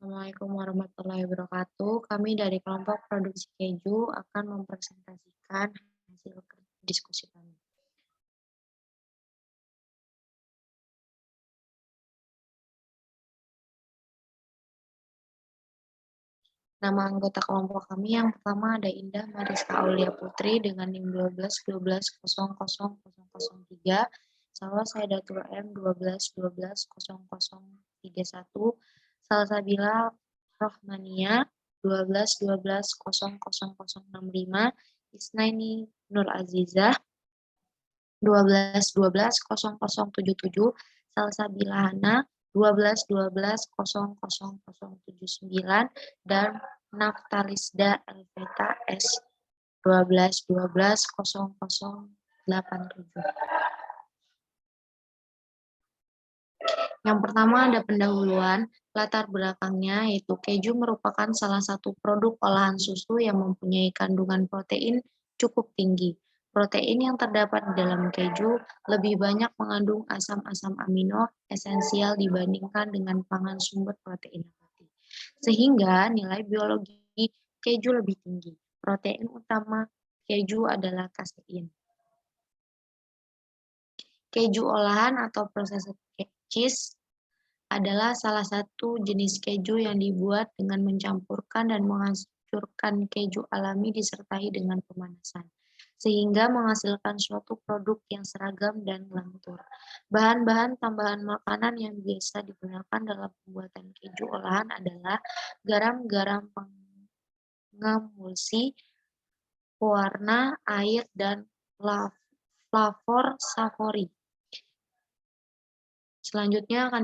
Assalamualaikum warahmatullahi wabarakatuh. Kami dari kelompok produksi keju akan mempresentasikan hasil diskusi kami. Nama anggota kelompok kami yang pertama ada Indah Mariska Aulia Putri dengan NIM 12 Salwa Saidatul M 12 Salsabila Rohmania 12 Isnaini Nur Azizah 12 Salsabila Hana 12 dan Naftalisda Elveta S 12 Yang pertama ada pendahuluan, latar belakangnya yaitu keju merupakan salah satu produk olahan susu yang mempunyai kandungan protein cukup tinggi. Protein yang terdapat di dalam keju lebih banyak mengandung asam-asam amino esensial dibandingkan dengan pangan sumber protein nabati. Sehingga nilai biologi keju lebih tinggi. Protein utama keju adalah kasein. Keju olahan atau processed cheese adalah salah satu jenis keju yang dibuat dengan mencampurkan dan menghancurkan keju alami disertai dengan pemanasan, sehingga menghasilkan suatu produk yang seragam dan lentur. Bahan-bahan tambahan makanan yang biasa digunakan dalam pembuatan keju olahan adalah garam-garam pengemulsi, pewarna, air, dan flavor savory. Selanjutnya akan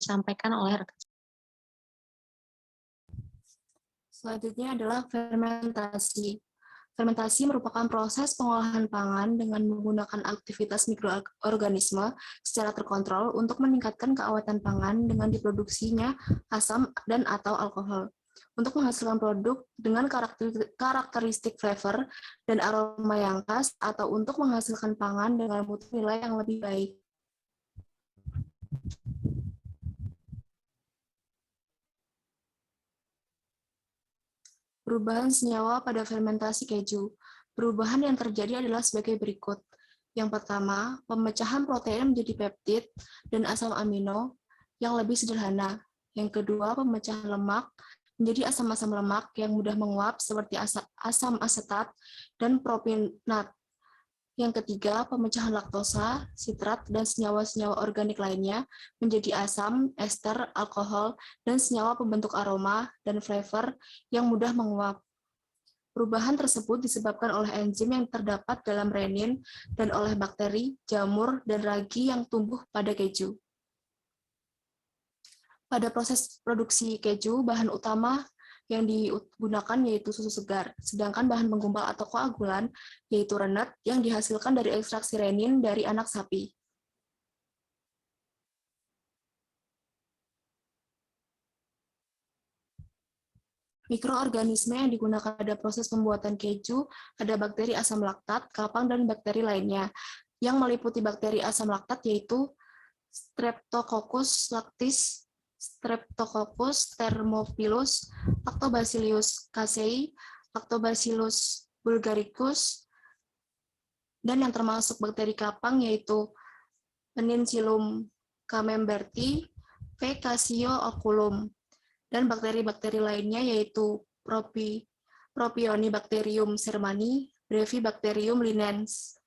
disampaikan oleh rekan. Selanjutnya adalah fermentasi. Fermentasi merupakan proses pengolahan pangan dengan menggunakan aktivitas mikroorganisme secara terkontrol untuk meningkatkan keaweten pangan dengan diproduksinya asam dan atau alkohol. Untuk menghasilkan produk dengan karakteristik flavor dan aroma yang khas atau untuk menghasilkan pangan dengan mutu nilai yang lebih baik. Perubahan senyawa pada fermentasi keju. Perubahan yang terjadi adalah sebagai berikut. Yang pertama, pemecahan protein menjadi peptid dan asam amino yang lebih sederhana. Yang kedua, pemecahan lemak menjadi asam-asam lemak yang mudah menguap seperti asam asetat dan propionat. Yang ketiga, pemecahan laktosa, sitrat, dan senyawa-senyawa organik lainnya menjadi asam, ester, alkohol, dan senyawa pembentuk aroma dan flavor yang mudah menguap. Perubahan tersebut disebabkan oleh enzim yang terdapat dalam renin dan oleh bakteri, jamur, dan ragi yang tumbuh pada keju. Pada proses produksi keju, bahan utama yang digunakan yaitu susu segar, sedangkan bahan penggumpal atau koagulan yaitu rennet yang dihasilkan dari ekstraksi renin dari anak sapi. Mikroorganisme yang digunakan pada proses pembuatan keju ada bakteri asam laktat, kapang, dan bakteri lainnya. Yang meliputi bakteri asam laktat yaitu Streptococcus lactis, Streptococcus thermophilus, Lactobacillus casei, Lactobacillus bulgaricus, dan yang termasuk bakteri kapang yaitu Penicillium camemberti, P. caseoculum, dan bakteri-bakteri lainnya yaitu Propionibacterium sermani, Brevibacterium linens.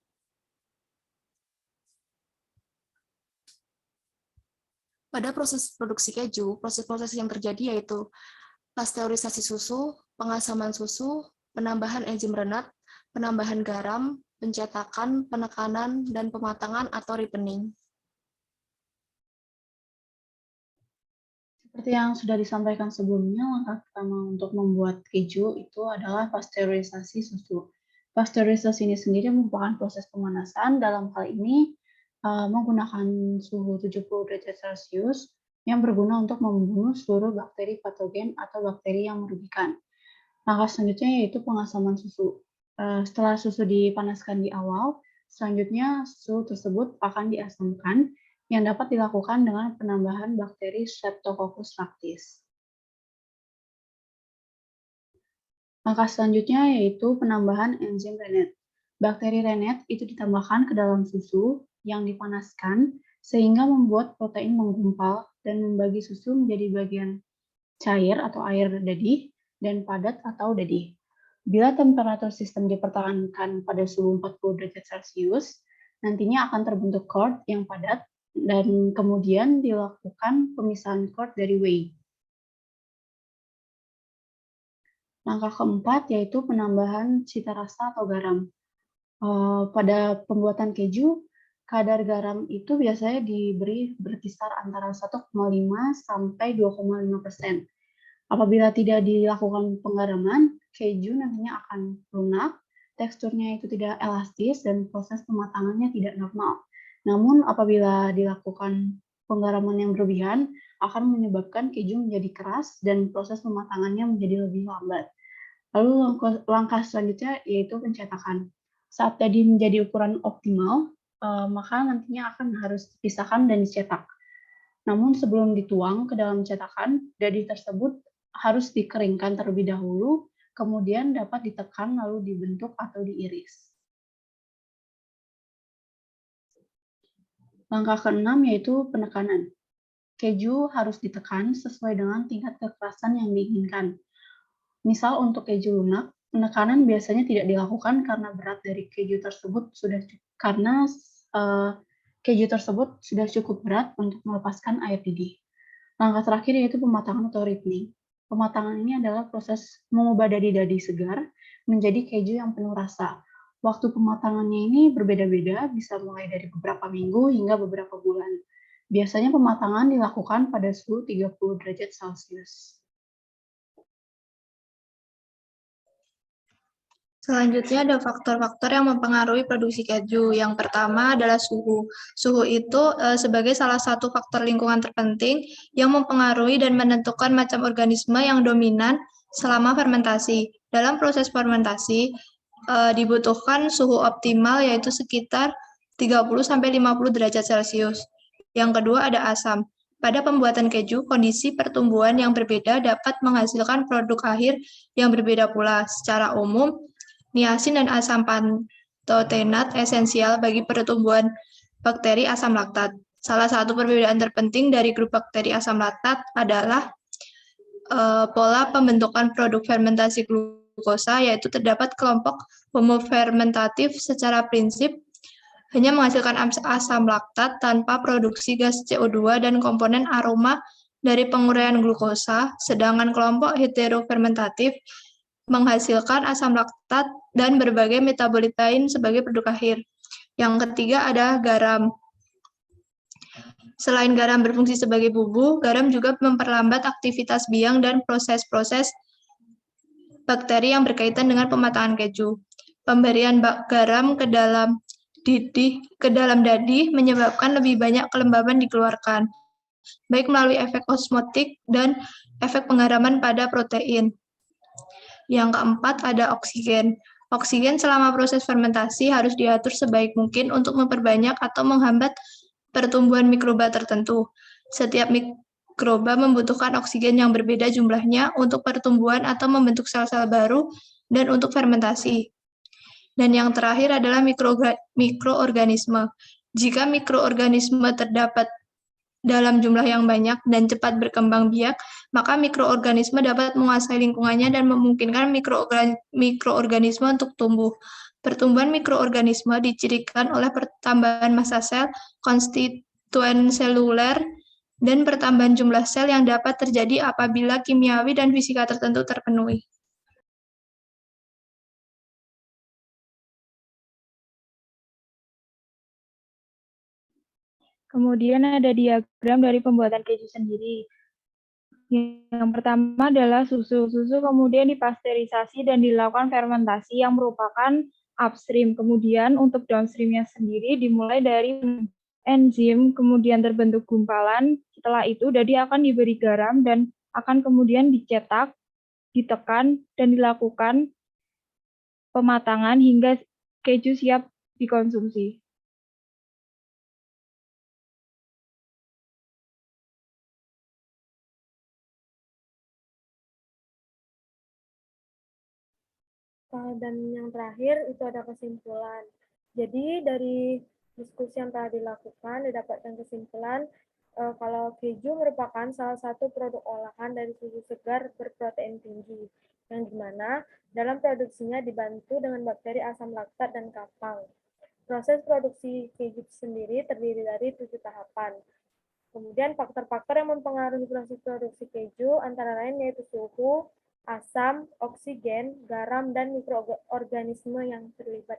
Pada proses produksi keju, proses-proses yang terjadi yaitu pasteurisasi susu, pengasaman susu, penambahan enzim rennet, penambahan garam, pencetakan, penekanan, dan pematangan atau ripening. Seperti yang sudah disampaikan sebelumnya, langkah pertama untuk membuat keju itu adalah pasteurisasi susu. Pasteurisasi ini sendiri merupakan proses pemanasan, dalam hal ini menggunakan suhu 70 derajat Celcius yang berguna untuk membunuh seluruh bakteri patogen atau bakteri yang merugikan. Langkah selanjutnya yaitu pengasaman susu. Setelah susu dipanaskan di awal, selanjutnya susu tersebut akan diasamkan yang dapat dilakukan dengan penambahan bakteri Streptococcus lactis. Langkah selanjutnya yaitu penambahan enzim Rennet. Bakteri Rennet itu ditambahkan ke dalam susu yang dipanaskan sehingga membuat protein menggumpal dan membagi susu menjadi bagian cair atau air dadih dan padat atau dadih. Bila temperatur sistem dipertahankan pada suhu 40 derajat Celcius, nantinya akan terbentuk curd yang padat dan kemudian dilakukan pemisahan curd dari whey. Langkah keempat yaitu penambahan cita rasa atau garam. Pada pembuatan keju, kadar garam itu biasanya diberi berkisar antara 1,5 sampai 2,5%. Apabila tidak dilakukan penggaraman, keju nantinya akan lunak, teksturnya itu tidak elastis, dan proses pematangannya tidak normal. Namun apabila dilakukan penggaraman yang berlebihan, akan menyebabkan keju menjadi keras dan proses pematangannya menjadi lebih lambat. Lalu langkah selanjutnya yaitu pencetakan. Saat tadi menjadi ukuran optimal, maka nantinya akan harus dipisahkan dan dicetak. Namun sebelum dituang ke dalam cetakan, dadih tersebut harus dikeringkan terlebih dahulu, kemudian dapat ditekan lalu dibentuk atau diiris. Langkah keenam yaitu penekanan. Keju harus ditekan sesuai dengan tingkat kekerasan yang diinginkan. Misal untuk keju lunak, penekanan biasanya tidak dilakukan karena berat dari keju tersebut keju tersebut sudah cukup berat untuk melepaskan air didih. Langkah terakhir yaitu pematangan atau ripening. Pematangan ini adalah proses mengubah dadi-dadi segar menjadi keju yang penuh rasa. Waktu pematangannya ini berbeda-beda, bisa mulai dari beberapa minggu hingga beberapa bulan. Biasanya pematangan dilakukan pada suhu 30 derajat Celcius. Selanjutnya ada faktor-faktor yang mempengaruhi produksi keju. Yang pertama adalah suhu. Suhu itu sebagai salah satu faktor lingkungan terpenting yang mempengaruhi dan menentukan macam organisme yang dominan selama fermentasi. Dalam proses fermentasi dibutuhkan suhu optimal yaitu sekitar 30-50 derajat Celcius. Yang kedua ada asam. Pada pembuatan keju, kondisi pertumbuhan yang berbeda dapat menghasilkan produk akhir yang berbeda pula. Secara umum, niacin dan asam pantotenat esensial bagi pertumbuhan bakteri asam laktat. Salah satu perbedaan terpenting dari grup bakteri asam laktat adalah pola pembentukan produk fermentasi glukosa, yaitu terdapat kelompok homofermentatif secara prinsip hanya menghasilkan asam laktat tanpa produksi gas CO2 dan komponen aroma dari penguraian glukosa, sedangkan kelompok heterofermentatif menghasilkan asam laktat dan berbagai metabolit lain sebagai produk akhir. Yang ketiga ada garam. Selain garam berfungsi sebagai bumbu, garam juga memperlambat aktivitas biang dan proses-proses bakteri yang berkaitan dengan pematangan keju. Pemberian garam ke dalam dadi menyebabkan lebih banyak kelembaban dikeluarkan, baik melalui efek osmotik dan efek penggaraman pada protein. Yang keempat ada oksigen. Oksigen selama proses fermentasi harus diatur sebaik mungkin untuk memperbanyak atau menghambat pertumbuhan mikroba tertentu. Setiap mikroba membutuhkan oksigen yang berbeda jumlahnya untuk pertumbuhan atau membentuk sel-sel baru dan untuk fermentasi. Dan yang terakhir adalah mikroorganisme. Jika mikroorganisme terdapat dalam jumlah yang banyak dan cepat berkembang biak, maka mikroorganisme dapat menguasai lingkungannya dan memungkinkan mikroorganisme untuk tumbuh. Pertumbuhan mikroorganisme dicirikan oleh pertambahan massa sel, konstituen seluler, dan pertambahan jumlah sel yang dapat terjadi apabila kimiawi dan fisika tertentu terpenuhi. Kemudian ada diagram dari pembuatan keju sendiri. Yang pertama adalah susu. Susu kemudian dipasteurisasi dan dilakukan fermentasi yang merupakan upstream. Kemudian untuk downstreamnya sendiri dimulai dari enzim, kemudian terbentuk gumpalan. Setelah itu dadi akan diberi garam dan akan kemudian dicetak, ditekan, dan dilakukan pematangan hingga keju siap dikonsumsi. Dan yang terakhir itu ada kesimpulan. Jadi dari diskusi yang telah dilakukan didapatkan kesimpulan kalau keju merupakan salah satu produk olahan dari susu segar berprotein tinggi, yang dimana dalam produksinya dibantu dengan bakteri asam laktat dan kapang. Proses produksi keju sendiri terdiri dari 7 tahapan. Kemudian faktor-faktor yang mempengaruhi proses produksi keju antara lain yaitu suhu, asam, oksigen, garam, dan mikroorganisme yang terlibat.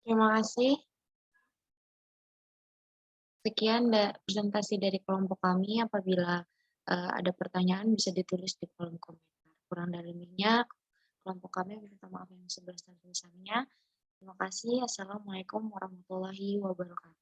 Terima kasih. Sekian presentasi dari kelompok kami. Apabila ada pertanyaan bisa ditulis di kolom komentar. Kurang dari lebihnya, kelompok kami minta maaf yang sebesar-besarnya. Terima kasih. Assalamualaikum warahmatullahi wabarakatuh.